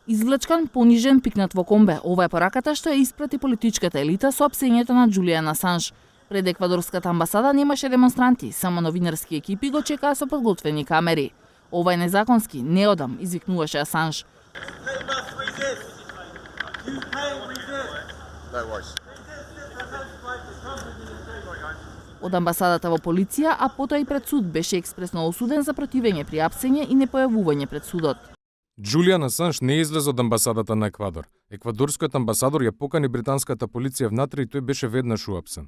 Извлечкан, понижен, пикнат во комбе. Ова е пораката што ја испрати политичката елита со опсењето на Џулијан Асанж. Пред еквадорската амбасада немаше демонстранти, само новинарски екипи го чекаа со подготвени камери. Ова е незаконски, не одам, извикнуваше Асанж. Од амбасадата во полиција, а потоа и пред суд, беше експресно осуден за противење при апсење и непојавување пред судот. Џулијан Асанж не излезе од амбасадата на Еквадор. Еквадорскиот амбасадор ја покани британската полиција внатре и тој беше веднаш уапсен.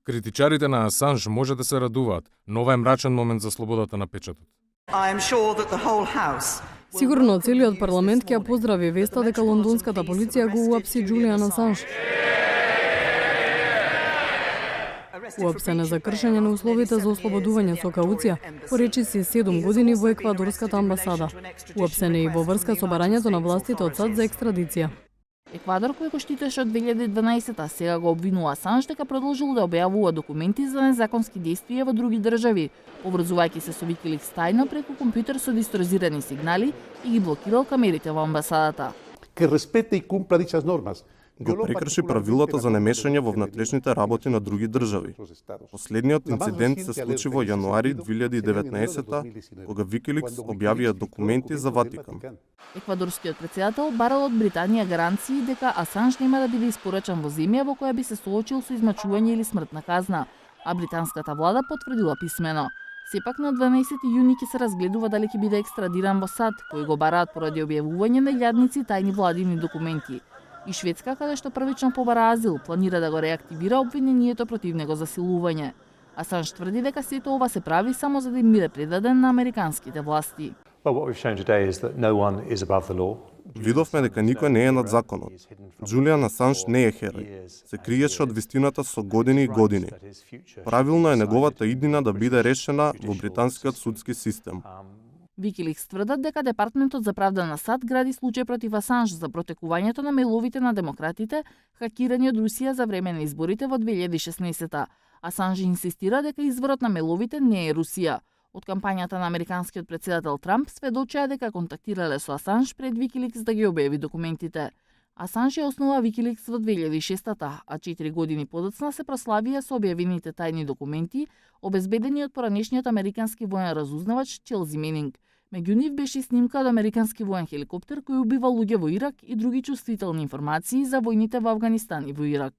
Критичарите на Асанж може да се радуваат, но ова е мрачен момент за слободата на печатот. Сигурно целиот парламент ќе ја поздрави веста дека лондонската полиција го уапси Џулијан Асанж. Уапсен е за кршење на условите за ослободување со кауција, поречи си 7 години во еквадорската амбасада. Уапсен е и во врска со барањето на властите од САД за екстрадиција. Еквадор, кој го штитеше од 2012-та, сега го обвинува Асанж дека продолжил да објавува документи за незаконски действија во други држави, поврзувајќи се со Wikileaks тајно преку компјутер со дисторзирани сигнали и ги блокирал камерите во амбасадата. Го прекрши правилата за немешање во внатрешните работи на други држави. Последниот инцидент се случи во јануари 2019 кога Wikileaks објавија документи за Ватикан. Еквадорскиот претседател барал од Британија гаранции дека Асанж нема да биде испорачан во земја во која би се соочил со измачување или смртна казна, а британската влада потврдила писмено. Сепак на 12 јуни ќе се разгледува дали ќе биде екстрадиран во САД, кои го бараат поради објавување на илјадници тајни владини документи. И Шведска, каде што првично побара азил, планира да го реактивира обвинението против него за силување. Асанж тврди дека сето ова се прави само за да им биде предаден на американските власти. Видовме дека никој не е над законот. Џулијан Асанж не е херој. Се криеше од вистината со години и години. Правилно е неговата иднина да биде решена во британскиот судски систем. Wikileaks тврдат дека Департаментот за правда на САД гради случај против Асанж за протекувањето на мејловите на демократите, хакирани од Русија за време на изборите во 2016-та. Асанж инсистира дека изворот на мејловите не е Русија. Од кампањата на американскиот претседател Трамп сведочаа дека контактирале со Асанж пред Wikileaks да ги објави документите. Асанж ја основа Wikileaks во 2006-та, а 4 години подоцна се прославија со објавените тајни документи, обезбедени од поранешниот американски воен разузнавач Челси Менинг. Меѓу нив беше и снимка од американски воен хеликоптер кој убива луѓе во Ирак и други чувствителни информации за војните во Авганистан и во Ирак.